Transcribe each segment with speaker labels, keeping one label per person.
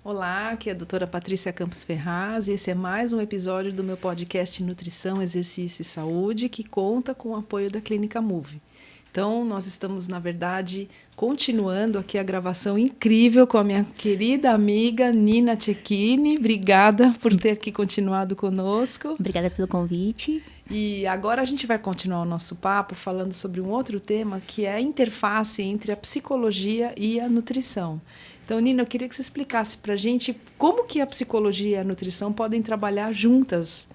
Speaker 1: Olá, aqui é a doutora Patrícia Campos Ferraz e esse é mais um episódio do meu podcast Nutrição, Exercício e Saúde, que conta com o apoio da Clínica Move. Então, nós estamos, na verdade, continuando aqui a gravação incrível com a minha querida amiga Nina Cecchini. Obrigada por ter aqui continuado conosco.
Speaker 2: Obrigada pelo convite.
Speaker 1: E agora a gente vai continuar o nosso papo falando sobre um outro tema, que é a interface entre a psicologia e a nutrição. Então, Nina, eu queria que você explicasse para a gente como que a psicologia e a nutrição podem trabalhar juntas.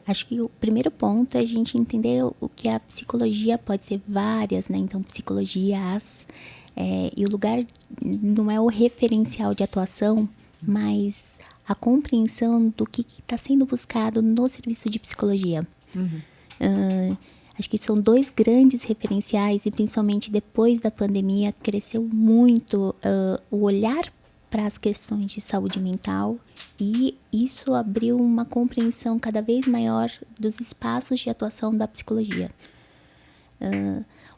Speaker 2: Acho que o primeiro ponto é a gente entender o que a psicologia pode ser várias, né? Então, psicologias. E o lugar não é o referencial de atuação, mas a compreensão do que está sendo buscado no serviço de psicologia. Acho que são dois grandes referenciais e principalmente depois da pandemia cresceu muito o olhar para as questões de saúde mental e isso abriu uma compreensão cada vez maior dos espaços de atuação da psicologia.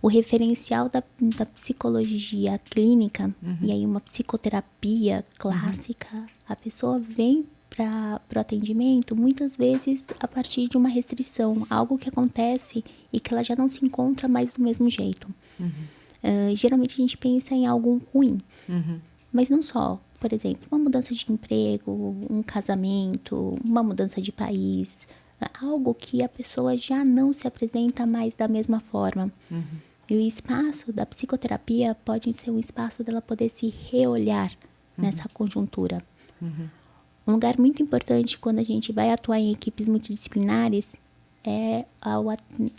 Speaker 2: O referencial da psicologia clínica e aí uma psicoterapia clássica, a pessoa vem para o atendimento, muitas vezes a partir de uma restrição, algo que acontece e que ela já não se encontra mais do mesmo jeito. Geralmente a gente pensa em algo ruim, mas não só. Por exemplo, uma mudança de emprego, um casamento, uma mudança de país, algo que a pessoa já não se apresenta mais da mesma forma. E o espaço da psicoterapia pode ser um espaço dela poder se reolhar nessa conjuntura. Um lugar muito importante quando a gente vai atuar em equipes multidisciplinares é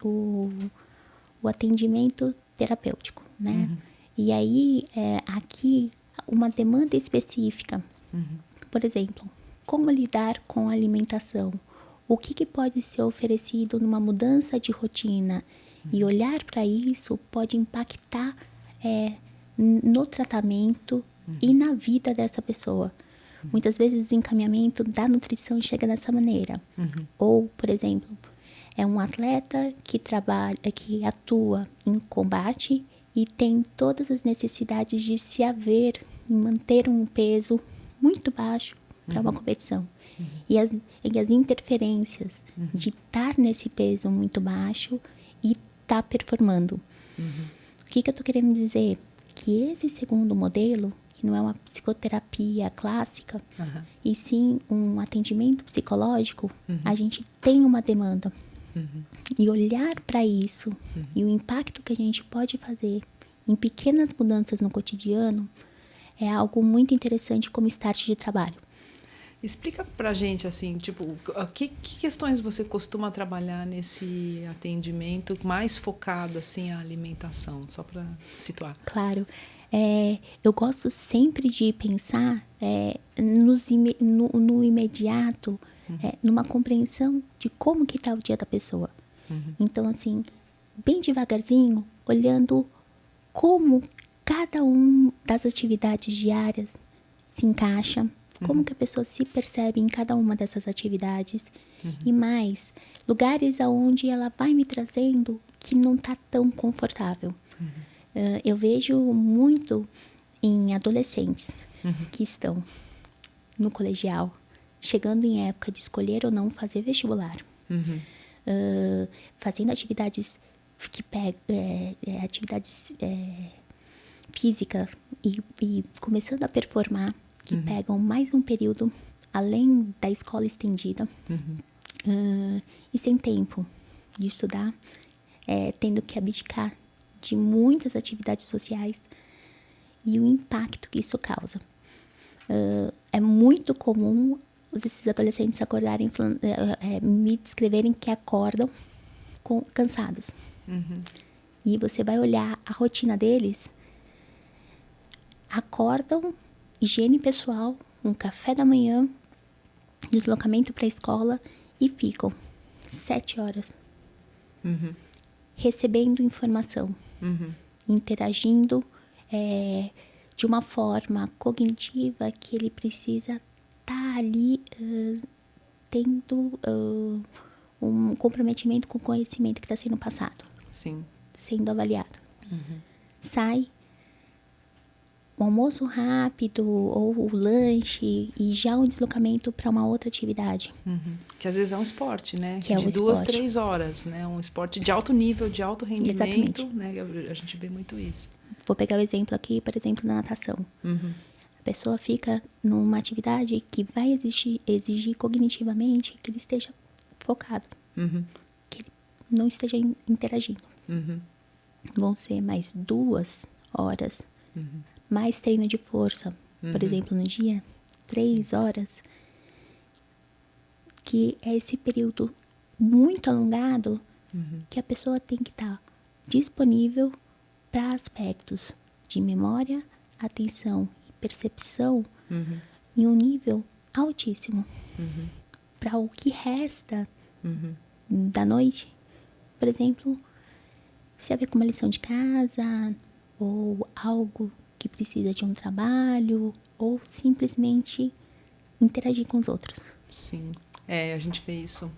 Speaker 2: o atendimento terapêutico, né? E aí, aqui, uma demanda específica. Por exemplo, como lidar com a alimentação? O que pode ser oferecido numa mudança de rotina? E olhar para isso pode impactar no tratamento e na vida dessa pessoa. Muitas vezes o encaminhamento da nutrição chega dessa maneira. Ou, por exemplo, é um atleta que atua em combate e tem todas as necessidades de se haver e manter um peso muito baixo para uma competição. E as interferências de estar nesse peso muito baixo e estar performando. O que eu estou querendo dizer? Que esse segundo modelo, que não é uma psicoterapia clássica, e sim um atendimento psicológico, a gente tem uma demanda. E olhar para isso e o impacto que a gente pode fazer em pequenas mudanças no cotidiano é algo muito interessante como start de trabalho.
Speaker 1: Explica pra gente, assim, tipo, que questões você costuma trabalhar nesse atendimento mais focado, assim, à alimentação, só para situar.
Speaker 2: Claro. Eu gosto sempre de pensar no imediato, numa compreensão de como que está o dia da pessoa. Então, assim, bem devagarzinho, olhando como cada uma das atividades diárias se encaixa, como que a pessoa se percebe em cada uma dessas atividades. E mais, lugares aonde ela vai me trazendo que não está tão confortável. Eu vejo muito em adolescentes que estão no colegial, chegando em época de escolher ou não fazer vestibular, fazendo atividades que atividades físicas e começando a performar, que pegam mais um período além da escola estendida, e sem tempo de estudar, tendo que abdicar de muitas atividades sociais e o impacto que isso causa. É muito comum esses adolescentes acordarem, me descreverem que acordam cansados. E você vai olhar a rotina deles, acordam, higiene pessoal, um café da manhã, deslocamento para a escola e ficam 7 horas recebendo informação, interagindo de uma forma cognitiva que ele precisa estar ali tendo um comprometimento com o conhecimento que está sendo passado.
Speaker 1: Sim.
Speaker 2: Sendo avaliado. Sai o almoço rápido ou o lanche e já um deslocamento para uma outra atividade.
Speaker 1: Que às vezes é um esporte, né?
Speaker 2: Que é
Speaker 1: de
Speaker 2: o
Speaker 1: 2,
Speaker 2: esporte.
Speaker 1: 3 horas, né? Um esporte de alto nível, de alto rendimento.
Speaker 2: Exatamente.
Speaker 1: Né? A gente vê muito isso.
Speaker 2: Vou pegar o exemplo aqui, por exemplo, da natação. A pessoa fica numa atividade que vai exigir cognitivamente que ele esteja focado, que ele não esteja interagindo. Vão ser mais 2 horas, mais treino de força, por exemplo, no dia, 3 horas, que é esse período muito alongado que a pessoa tem que estar disponível para aspectos de memória, atenção e percepção em um nível altíssimo. Para o que resta da noite, por exemplo, se haver com uma lição de casa, ou algo que precisa de um trabalho, ou simplesmente interagir com os outros.
Speaker 1: Sim, a gente vê isso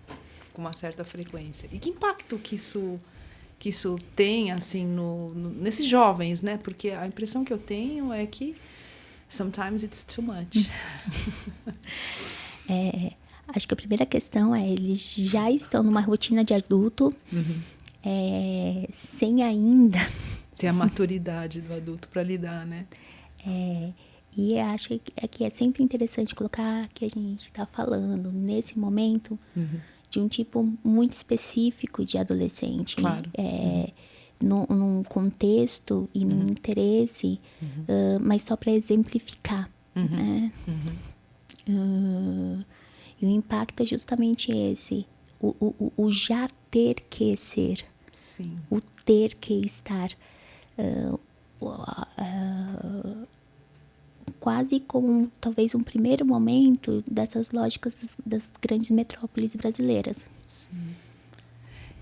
Speaker 1: com uma certa frequência. E que impacto que isso tem, assim, nesses jovens, né? Porque a impressão que eu tenho é que sometimes it's too much.
Speaker 2: Acho que a primeira questão é eles já estão numa rotina de adulto, sem ainda
Speaker 1: ter a maturidade do adulto para lidar, né?
Speaker 2: E acho que é sempre interessante colocar que a gente está falando nesse momento de um tipo muito específico de adolescente.
Speaker 1: Claro.
Speaker 2: Num contexto e num interesse, mas só para exemplificar, né? E o impacto é justamente esse, o já ter que ser,
Speaker 1: Sim.
Speaker 2: o ter que estar, quase como talvez um primeiro momento dessas lógicas das grandes metrópoles brasileiras.
Speaker 1: Sim.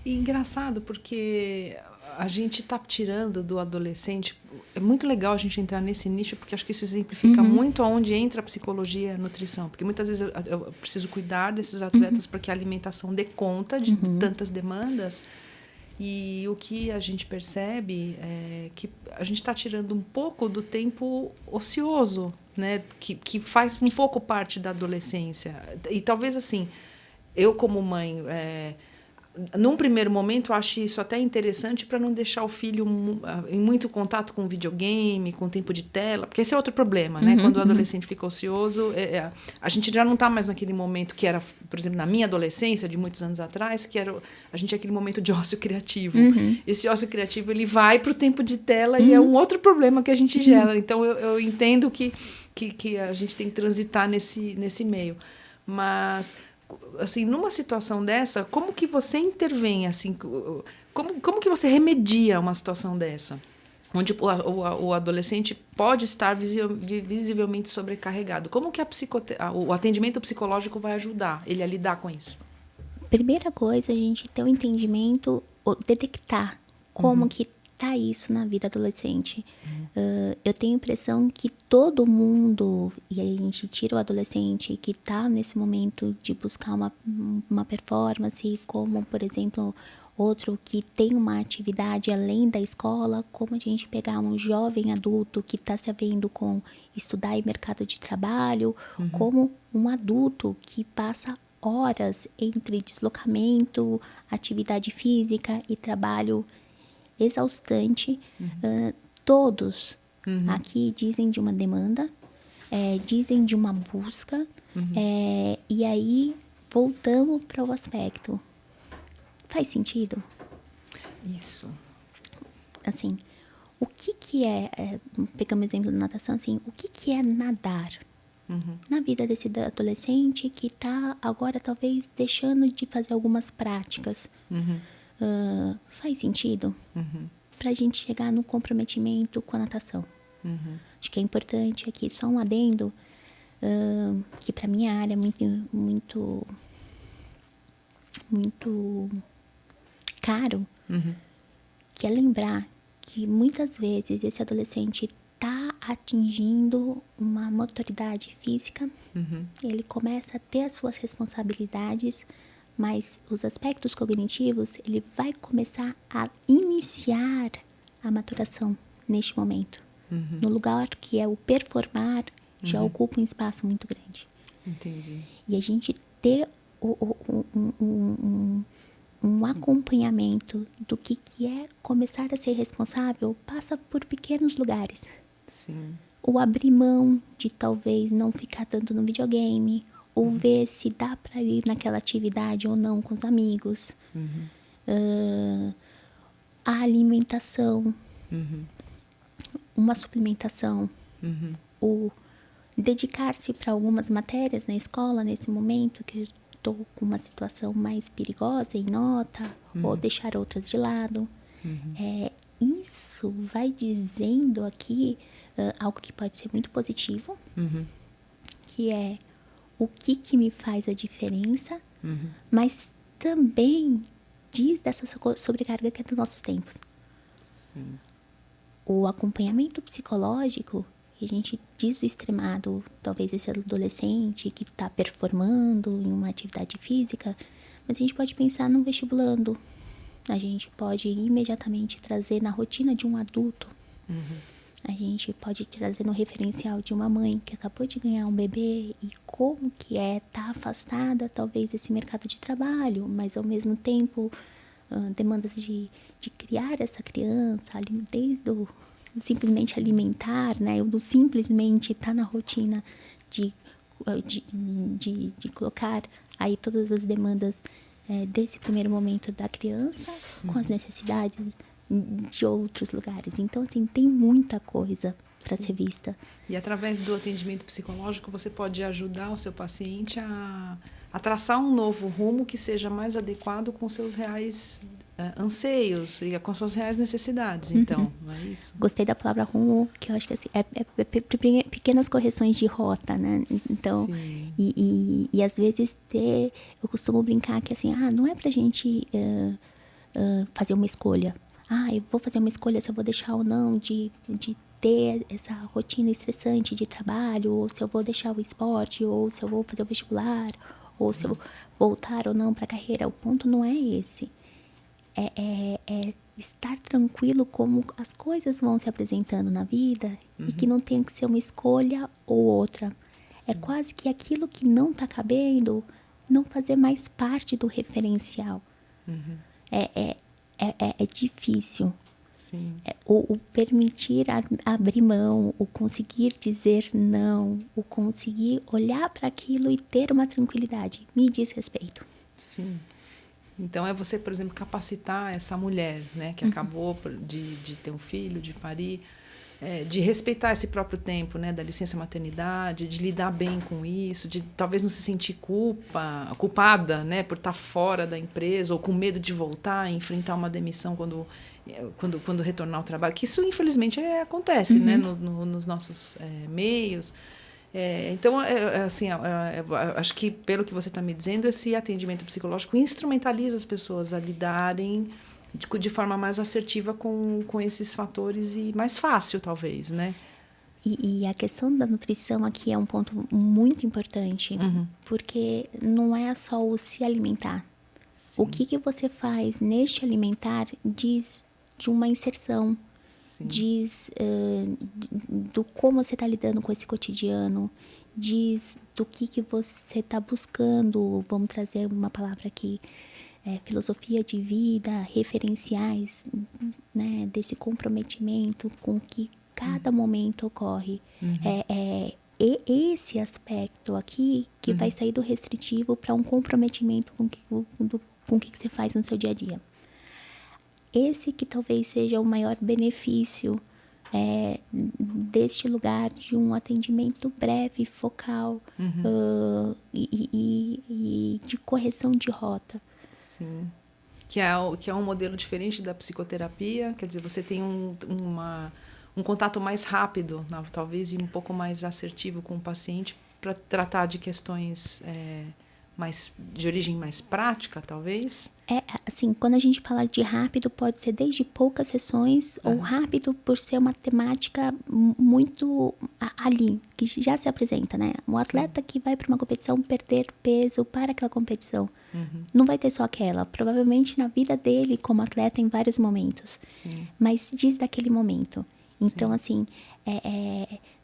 Speaker 1: E engraçado porque a gente está tirando do adolescente. É muito legal a gente entrar nesse nicho, porque acho que isso exemplifica muito aonde entra a psicologia e a nutrição. Porque muitas vezes eu preciso cuidar desses atletas para que a alimentação dê conta de tantas demandas. E o que a gente percebe é que a gente está tirando um pouco do tempo ocioso, né? Que faz um pouco parte da adolescência. E talvez, assim, eu como mãe, num primeiro momento, eu acho isso até interessante para não deixar o filho em muito contato com videogame, com tempo de tela, porque esse é outro problema, né? Quando o adolescente fica ocioso, a gente já não está mais naquele momento que era, por exemplo, na minha adolescência, de muitos anos atrás, que era a gente tinha aquele momento de ócio criativo. Esse ócio criativo, ele vai para o tempo de tela e é um outro problema que a gente gera. Então, eu entendo que a gente tem que transitar nesse meio. Mas, assim, numa situação dessa, como que você intervém, assim, como que você remedia uma situação dessa? Onde o adolescente pode estar visivelmente sobrecarregado. Como que o atendimento psicológico vai ajudar ele a lidar com isso?
Speaker 2: Primeira coisa, a gente ter o entendimento, detectar como que tá isso na vida adolescente. Eu tenho a impressão que todo mundo, e aí a gente tira o adolescente que está nesse momento de buscar uma performance, como, por exemplo, outro que tem uma atividade além da escola, como a gente pegar um jovem adulto que está se havendo com estudar em mercado de trabalho, como um adulto que passa horas entre deslocamento, atividade física e trabalho exaustante. Todos aqui dizem de uma demanda, dizem de uma busca, e aí voltamos para o aspecto. Faz sentido?
Speaker 1: Isso.
Speaker 2: Assim, o que é, pegamos o exemplo da natação, assim, o que é nadar? Na vida desse adolescente que está agora talvez deixando de fazer algumas práticas. Faz sentido? Para a gente chegar no comprometimento com a natação. Acho que é importante aqui, só um adendo, que para minha área é muito caro, que é lembrar que muitas vezes esse adolescente está atingindo uma maturidade física, ele começa a ter as suas responsabilidades, mas os aspectos cognitivos, ele vai começar a iniciar a maturação neste momento. No lugar que é o performar, já ocupa um espaço muito grande.
Speaker 1: Entendi.
Speaker 2: E a gente ter um acompanhamento do que é começar a ser responsável passa por pequenos lugares.
Speaker 1: Sim.
Speaker 2: Ou abrir mão de talvez não ficar tanto no videogame, ou ver se dá para ir naquela atividade ou não com os amigos. A alimentação, uma suplementação, ou dedicar-se para algumas matérias na escola nesse momento que eu estou com uma situação mais perigosa em nota, ou deixar outras de lado. Isso vai dizendo aqui algo que pode ser muito positivo, que é o que me faz a diferença, mas também diz dessa sobrecarga que é dos nossos tempos.
Speaker 1: Sim.
Speaker 2: O acompanhamento psicológico, a gente diz o extremado, talvez esse adolescente que está performando em uma atividade física, mas a gente pode pensar num vestibulando. A gente pode imediatamente trazer na rotina de um adulto. A gente pode trazer no referencial de uma mãe que acabou de ganhar um bebê e como que é estar afastada, talvez, desse mercado de trabalho, mas ao mesmo tempo demandas de criar essa criança, desde o simplesmente alimentar, né? Do simplesmente estar na rotina de colocar aí todas as demandas desse primeiro momento da criança com as necessidades de outros lugares. Então, assim, tem muita coisa para ser vista.
Speaker 1: E através do atendimento psicológico, você pode ajudar o seu paciente a traçar um novo rumo que seja mais adequado com seus reais anseios e com suas reais necessidades, então, não é isso?
Speaker 2: Gostei da palavra rumo, que eu acho que assim, pequenas correções de rota, né? Então, e às vezes eu costumo brincar que assim, não é pra gente fazer uma escolha. Eu vou fazer uma escolha se eu vou deixar ou não de ter essa rotina estressante de trabalho, ou se eu vou deixar o esporte, ou se eu vou fazer o vestibular, ou se eu vou voltar ou não para a carreira. O ponto não é esse. É estar tranquilo como as coisas vão se apresentando na vida e que não tem que ser uma escolha ou outra. É quase que aquilo que não está cabendo não fazer mais parte do referencial. É difícil.
Speaker 1: Sim.
Speaker 2: O permitir abrir mão, o conseguir dizer não, o conseguir olhar para aquilo e ter uma tranquilidade, me diz respeito.
Speaker 1: Sim. Então, é você, por exemplo, capacitar essa mulher, né, que acabou de ter um filho, de parir, de respeitar esse próprio tempo, né, da licença maternidade, de lidar bem com isso, de talvez não se sentir culpada, né, por estar fora da empresa ou com medo de voltar e enfrentar uma demissão quando retornar ao trabalho. Que isso, infelizmente, acontece, né, nos nossos meios. Então, assim, acho que, pelo que você está me dizendo, esse atendimento psicológico instrumentaliza as pessoas a lidarem de forma mais assertiva com esses fatores e mais fácil, talvez, né?
Speaker 2: E a questão da nutrição aqui é um ponto muito importante, porque não é só o se alimentar. Sim. O que você faz neste alimentar diz de uma inserção. Sim. Diz do como você está lidando com esse cotidiano, diz do que você está buscando, vamos trazer uma palavra aqui, filosofia de vida, referenciais, né, desse comprometimento com que cada momento ocorre. E esse aspecto aqui que vai sair do restritivo para um comprometimento com o que você faz no seu dia a dia. Esse que talvez seja o maior benefício deste lugar de um atendimento breve, focal e de correção de rota.
Speaker 1: Sim. Que é um modelo diferente da psicoterapia, quer dizer, você tem um contato mais rápido, talvez, e um pouco mais assertivo com o paciente para tratar de questões de origem mais prática, talvez?
Speaker 2: Assim, quando a gente fala de rápido, pode ser desde poucas sessões ou rápido por ser uma temática muito ali, que já se apresenta, né? Um atleta que vai para uma competição perder peso para aquela competição. Não vai ter só aquela. Provavelmente na vida dele como atleta em vários momentos. Sim. Mas diz daquele momento. Então, assim,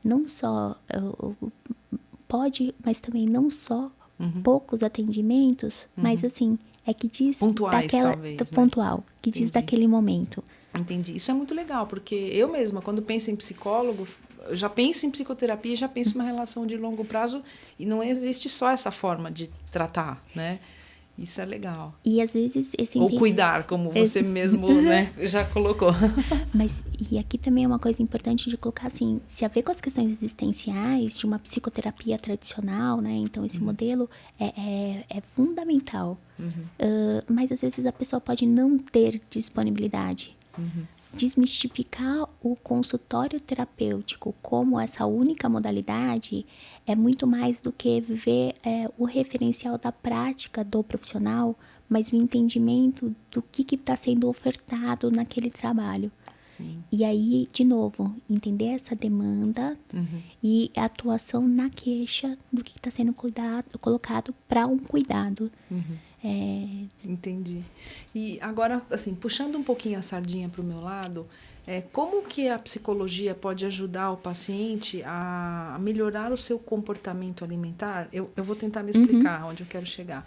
Speaker 2: não só pode, mas também não só poucos atendimentos, mas assim, que diz
Speaker 1: pontuais,
Speaker 2: daquela
Speaker 1: talvez,
Speaker 2: pontual,
Speaker 1: né?
Speaker 2: que diz daquele momento.
Speaker 1: Entendi. Isso é muito legal, porque eu mesma, quando penso em psicólogo, eu já penso em psicoterapia, já penso em uma relação de longo prazo, e não existe só essa forma de tratar, né? Isso é legal.
Speaker 2: E às vezes
Speaker 1: ou cuidar, como você mesmo, né, já colocou.
Speaker 2: Mas, e aqui também é uma coisa importante de colocar assim, se a ver com as questões existenciais de uma psicoterapia tradicional, né? Então, esse modelo é fundamental. Mas, às vezes, a pessoa pode não ter disponibilidade. Desmistificar o consultório terapêutico como essa única modalidade é muito mais do que ver o referencial da prática do profissional, mas o entendimento do que está sendo ofertado naquele trabalho.
Speaker 1: Sim.
Speaker 2: E aí, de novo, entender essa demanda e a atuação na queixa do que está sendo colocado para um cuidado.
Speaker 1: Entendi. E agora, assim, puxando um pouquinho a sardinha para o meu lado, como que a psicologia pode ajudar o paciente a melhorar o seu comportamento alimentar? Eu vou tentar me explicar onde eu quero chegar.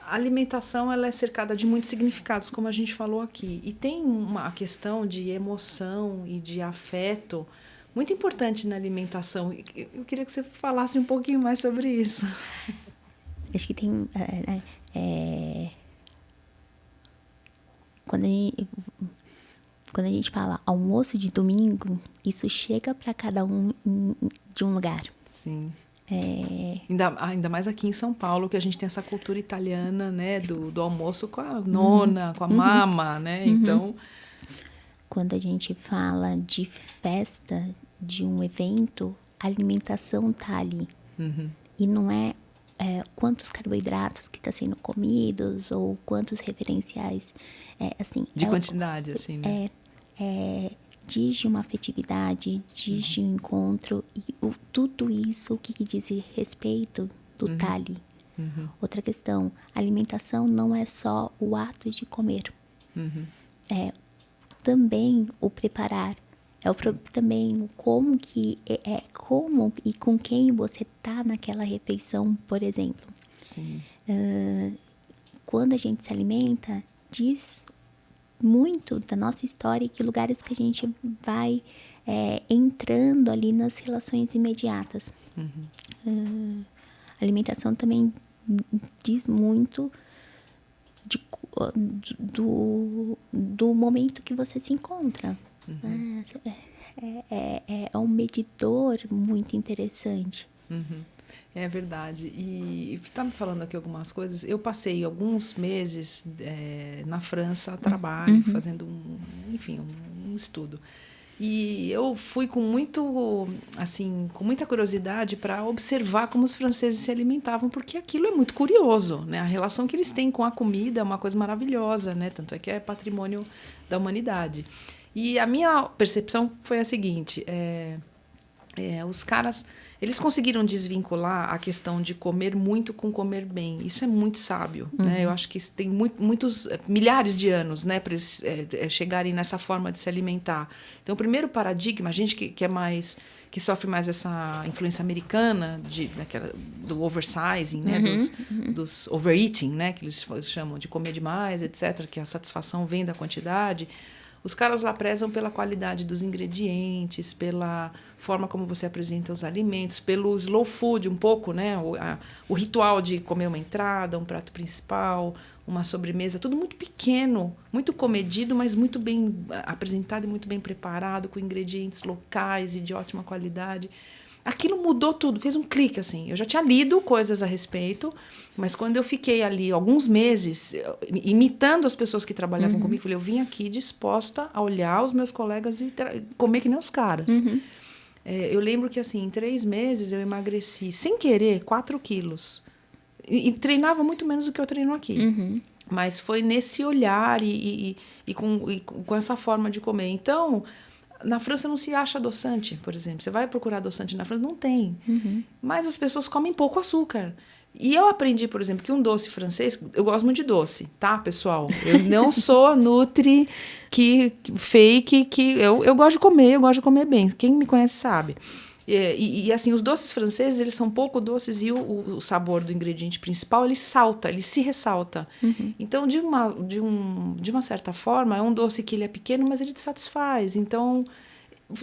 Speaker 1: A alimentação, ela é cercada de muitos significados, como a gente falou aqui. E tem uma questão de emoção e de afeto muito importante na alimentação. Eu queria que você falasse um pouquinho mais sobre isso.
Speaker 2: Acho que tem... Quando a gente fala almoço de domingo, isso chega para cada um de um lugar.
Speaker 1: Sim. Ainda mais aqui em São Paulo, que a gente tem essa cultura italiana, né, do almoço com a nona, com a mama, né? Então,
Speaker 2: quando a gente fala de festa, de um evento, a alimentação tá ali. E não é quantos carboidratos que está sendo comidos ou quantos referenciais, assim...
Speaker 1: De quantidade, assim, né?
Speaker 2: Diz de uma afetividade, diz de um encontro, e tudo isso, o que diz respeito do tá ali. Outra questão, alimentação não é só o ato de comer. Também o preparar. Também o como que como e com quem você tá naquela refeição, por exemplo.
Speaker 1: Sim.
Speaker 2: Quando a gente se alimenta, diz muito da nossa história e que lugares que a gente vai entrando ali nas relações imediatas. A alimentação também diz muito do momento que você se encontra. É um medidor muito interessante.
Speaker 1: É verdade. E você está me falando aqui algumas coisas. Eu passei alguns meses na França a trabalho, fazendo um estudo. E eu fui com muita curiosidade para observar como os franceses se alimentavam, porque aquilo é muito curioso, né? A relação que eles têm com a comida é uma coisa maravilhosa, né? Tanto é que é patrimônio da humanidade. E a minha percepção foi a seguinte: os caras, eles conseguiram desvincular a questão de comer muito com comer bem. Isso é muito sábio, né? Eu acho que isso tem muitos milhares de anos, né, para eles chegarem nessa forma de se alimentar. Então, o primeiro paradigma, a gente que sofre mais essa influência americana do oversizing, né, dos overeating, né, que eles chamam de comer demais, etc., que a satisfação vem da quantidade. Os caras lá prezam pela qualidade dos ingredientes, pela forma como você apresenta os alimentos, pelo slow food um pouco, né? O ritual de comer uma entrada, um prato principal, uma sobremesa, tudo muito pequeno, muito comedido, mas muito bem apresentado e muito bem preparado, com ingredientes locais e de ótima qualidade. Aquilo mudou tudo, fez um clique, assim. Eu já tinha lido coisas a respeito, mas quando eu fiquei ali alguns meses imitando as pessoas que trabalhavam comigo, eu falei, eu vim aqui disposta a olhar os meus colegas e comer que nem os caras. Eu lembro que, assim, em 3 meses eu emagreci, sem querer, 4 quilos. E treinava muito menos do que eu treino aqui. Mas foi nesse olhar e com essa forma de comer. Então... Na França não se acha adoçante, por exemplo. Você vai procurar adoçante na França, não tem. Mas as pessoas comem pouco açúcar. E eu aprendi, por exemplo, que um doce francês... Eu gosto muito de doce, tá, pessoal? Eu não sou a nutri fake, eu gosto de comer bem. Quem me conhece sabe. E assim, os doces franceses, eles são pouco doces e o sabor do ingrediente principal, ele salta, ele se ressalta. Então, de uma certa forma, é um doce que ele é pequeno, mas ele te satisfaz. Então,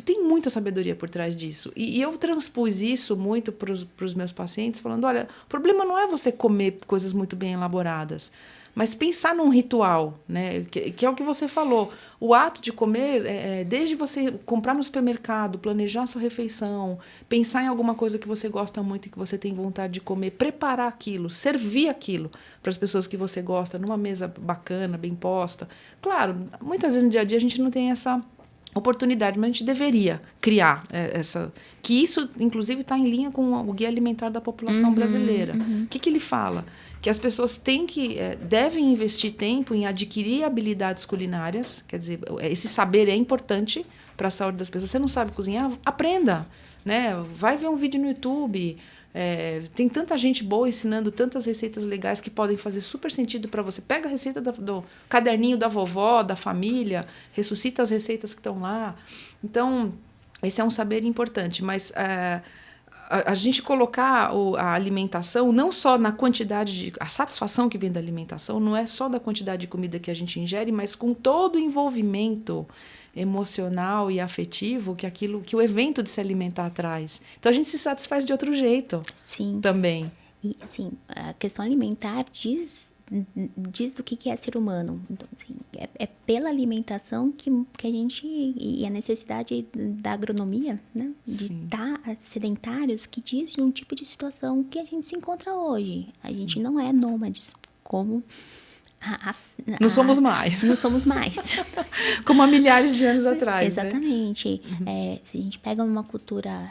Speaker 1: tem muita sabedoria por trás disso. E eu transpus isso muito para os meus pacientes, falando, olha, o problema não é você comer coisas muito bem elaboradas, mas pensar num ritual, né? Que é o que você falou. O ato de comer, desde você comprar no supermercado, planejar sua refeição, pensar em alguma coisa que você gosta muito e que você tem vontade de comer, preparar aquilo, servir aquilo para as pessoas que você gosta, numa mesa bacana, bem posta. Claro, muitas vezes no dia a dia a gente não tem essa oportunidade, mas a gente deveria criar essa... Que isso, inclusive, está em linha com o Guia Alimentar da População Brasileira. O que ele fala? Que as pessoas devem investir tempo em adquirir habilidades culinárias, quer dizer, esse saber é importante para a saúde das pessoas. Você não sabe cozinhar? Aprenda, né? Vai ver um vídeo no YouTube. Tem tanta gente boa ensinando tantas receitas legais que podem fazer super sentido para você. Pega a receita do caderninho da vovó, da família, ressuscita as receitas que estão lá. Então, esse é um saber importante, mas a gente colocar a alimentação não só na quantidade a satisfação que vem da alimentação, não é só da quantidade de comida que a gente ingere, mas com todo o envolvimento emocional e afetivo que o evento de se alimentar traz. Então a gente se satisfaz de outro jeito.
Speaker 2: Sim.
Speaker 1: Também.
Speaker 2: E assim, a questão alimentar diz do que é ser humano. Então, assim, é pela alimentação que a gente... E a necessidade da agronomia, né? De estar sedentários, que diz de um tipo de situação que a gente se encontra hoje. A gente não é nômades, como...
Speaker 1: Não somos mais.
Speaker 2: Não somos mais.
Speaker 1: Como há milhares de anos atrás.
Speaker 2: Exatamente.
Speaker 1: Né?
Speaker 2: Se a gente pega uma cultura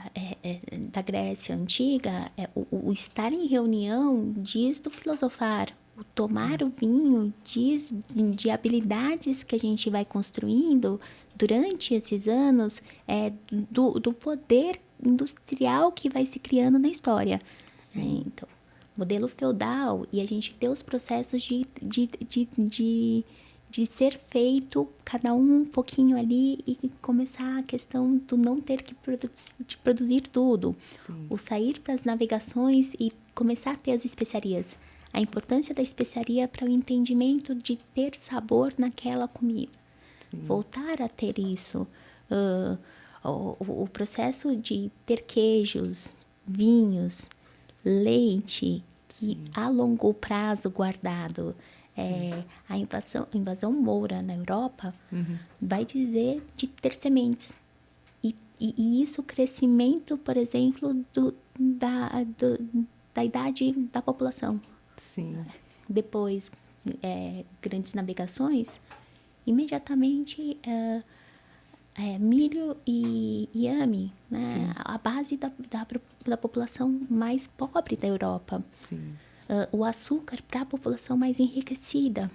Speaker 2: da Grécia Antiga, o estar em reunião diz do filosofar. O tomar o vinho diz de habilidades que a gente vai construindo durante esses anos, do poder industrial que vai se criando na história. Então, modelo feudal, e a gente ter os processos de ser feito, cada um pouquinho ali, e começar a questão do não ter que produzir tudo. O sair para as navegações e começar a ter as especiarias. A importância da especiaria para o entendimento de ter sabor naquela comida. Voltar a ter isso. O processo de ter queijos, vinhos, leite, e a longo prazo guardado. A invasão moura na Europa vai dizer de ter sementes. E isso, o crescimento, por exemplo, da idade da população. Depois, grandes navegações, imediatamente milho e inhame, né? A base da população mais pobre da Europa. O açúcar para a população mais enriquecida.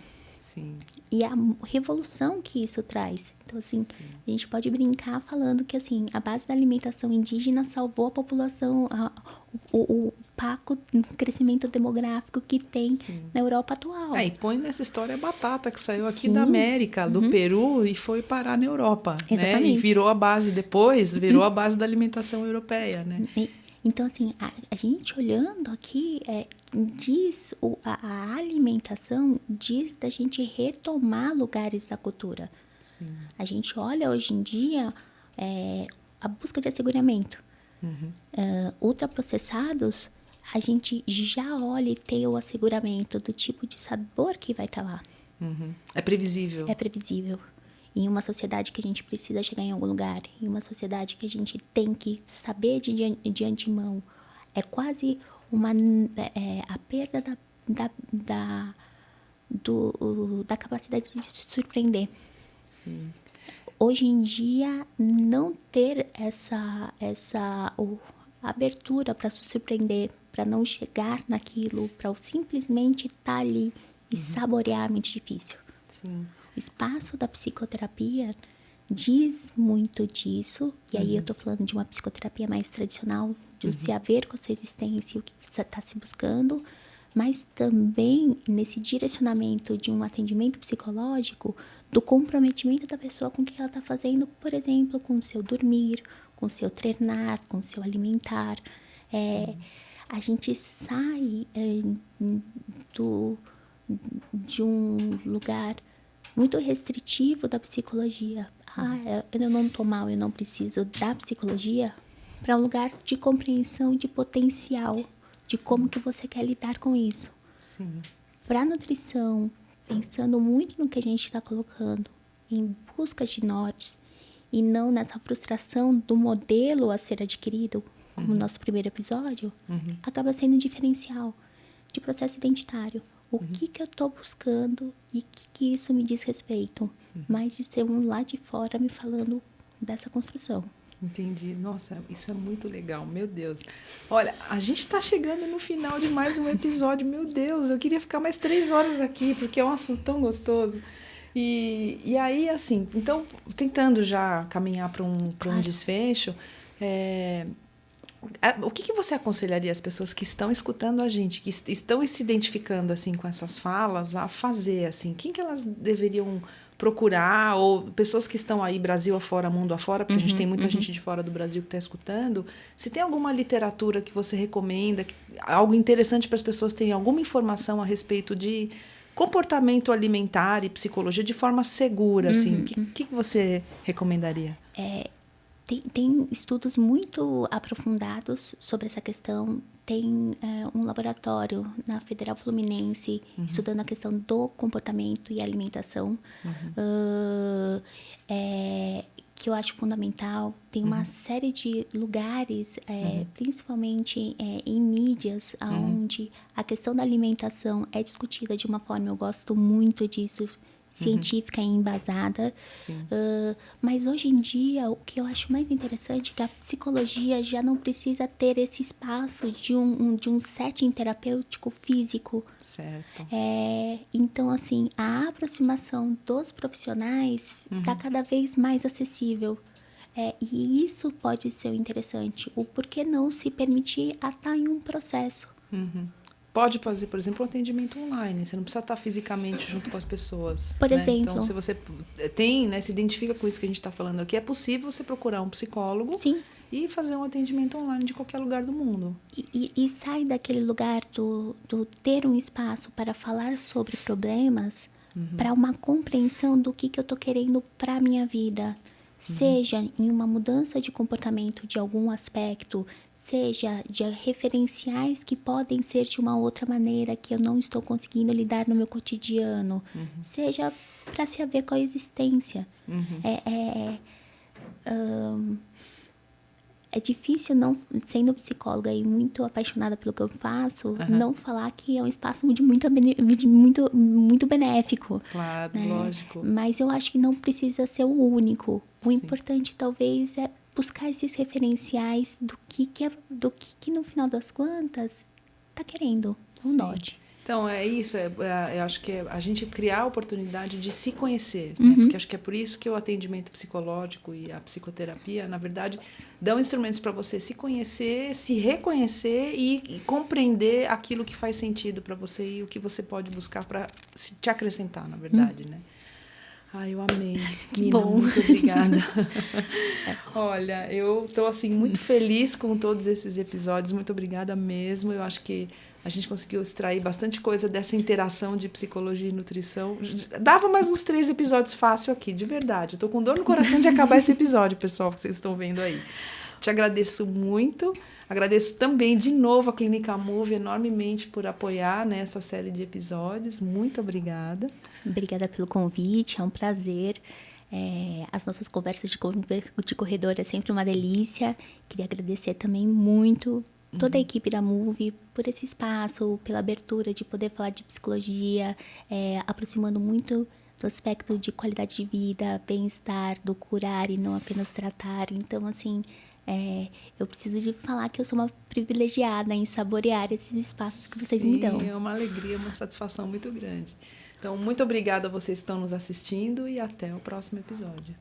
Speaker 2: E a revolução que isso traz. Então, assim, a gente pode brincar falando que, assim, a base da alimentação indígena salvou a população, o opaco crescimento demográfico que tem na Europa atual.
Speaker 1: E põe nessa história a batata que saiu aqui da América, do Peru, e foi parar na Europa. Exatamente. Né? E virou a base depois, a base da alimentação europeia, né?
Speaker 2: Então, assim, a gente olhando aqui, diz a alimentação diz da gente retomar lugares da cultura. A gente olha hoje em dia a busca de asseguramento. Ultraprocessados, a gente já olha e tem o asseguramento do tipo de sabor que vai estar lá.
Speaker 1: É previsível.
Speaker 2: É previsível. Em uma sociedade que a gente precisa chegar em algum lugar, em uma sociedade que a gente tem que saber de antemão, é quase a perda da capacidade de se surpreender. Hoje em dia, não ter essa abertura para se surpreender, para não chegar naquilo, para simplesmente estar ali e saborear é muito difícil. O espaço da psicoterapia diz muito disso, e aí eu estou falando de uma psicoterapia mais tradicional, de se haver com a sua existência, o que você está se buscando, mas também nesse direcionamento de um atendimento psicológico, do comprometimento da pessoa com o que ela está fazendo, por exemplo, com o seu dormir, com o seu treinar, com o seu alimentar. A gente sai de um lugar muito restritivo da psicologia. Eu não estou mal, eu não preciso da psicologia, para um lugar de compreensão de potencial, de como que você quer lidar com isso. Para a nutrição, pensando muito no que a gente está colocando, em busca de nortes, e não nessa frustração do modelo a ser adquirido, como no nosso primeiro episódio, acaba sendo um diferencial de processo identitário. O que eu estou buscando e o que isso me diz respeito? Mais de ser um lá de fora me falando dessa construção.
Speaker 1: Entendi. Nossa, isso é muito legal, meu Deus. Olha, a gente está chegando no final de mais um episódio, meu Deus, eu queria ficar mais 3 horas aqui, porque é um assunto tão gostoso. E aí, assim, então, tentando já caminhar para um desfecho, o que você aconselharia as pessoas que estão escutando a gente, que estão se identificando assim com essas falas, a fazer assim? Quem que elas deveriam procurar? Ou pessoas que estão aí Brasil afora, mundo afora, porque a gente tem muita gente de fora do Brasil que está escutando. Se tem alguma literatura que você recomenda, algo interessante para as pessoas terem alguma informação a respeito de comportamento alimentar e psicologia de forma segura, assim, o que você recomendaria?
Speaker 2: Tem estudos muito aprofundados sobre essa questão. Tem um laboratório na Federal Fluminense estudando a questão do comportamento e alimentação, que eu acho fundamental. Tem uma série de lugares, principalmente em mídias, onde a questão da alimentação é discutida de uma forma, eu gosto muito disso, científica e embasada. Mas hoje em dia, o que eu acho mais interessante é que a psicologia já não precisa ter esse espaço de um setting terapêutico físico.
Speaker 1: Certo.
Speaker 2: Então, assim, a aproximação dos profissionais está cada vez mais acessível. E isso pode ser interessante. O porquê não se permitir a estar em um processo.
Speaker 1: Pode fazer, por exemplo, um atendimento online. Você não precisa estar fisicamente junto com as pessoas.
Speaker 2: Por exemplo.
Speaker 1: Então, se você tem, se identifica com isso que a gente está falando aqui, é possível você procurar um psicólogo.
Speaker 2: Sim.
Speaker 1: E fazer um atendimento online de qualquer lugar do mundo.
Speaker 2: E sai daquele lugar do ter um espaço para falar sobre problemas para uma compreensão do que eu estou querendo para a minha vida. Seja em uma mudança de comportamento de algum aspecto, seja de referenciais que podem ser de uma outra maneira que eu não estou conseguindo lidar no meu cotidiano, seja para se haver coexistência. É difícil, não sendo psicóloga e muito apaixonada pelo que eu faço, não falar que é um espaço de muito benéfico.
Speaker 1: Claro, lógico.
Speaker 2: Mas eu acho que não precisa ser o único. O importante, talvez, é buscar esses referenciais do que no final das contas está querendo, um norte.
Speaker 1: Então, é isso. Eu acho que é a gente criar a oportunidade de se conhecer. Né? Porque acho que é por isso que o atendimento psicológico e a psicoterapia, na verdade, dão instrumentos para você se conhecer, se reconhecer e compreender aquilo que faz sentido para você e o que você pode buscar para te acrescentar, na verdade, né? Eu amei. Nina, muito obrigada. Olha, eu estou assim, muito feliz com todos esses episódios. Muito obrigada mesmo. Eu acho que a gente conseguiu extrair bastante coisa dessa interação de psicologia e nutrição. Dava mais uns 3 episódios fácil aqui, de verdade. Eu estou com dor no coração de acabar esse episódio, pessoal, que vocês estão vendo aí. Te agradeço muito. Agradeço também, de novo, a Clínica Move enormemente por apoiar essa série de episódios. Muito obrigada.
Speaker 2: Obrigada pelo convite, é um prazer. As nossas conversas de corredor é sempre uma delícia. Queria agradecer também muito toda a equipe da Move por esse espaço, pela abertura de poder falar de psicologia, aproximando muito do aspecto de qualidade de vida, bem-estar, do curar e não apenas tratar. Então, assim, eu preciso de falar que eu sou uma privilegiada em saborear esses espaços que vocês me dão.
Speaker 1: É uma alegria, uma satisfação muito grande. Então, muito obrigada a vocês que estão nos assistindo e até o próximo episódio.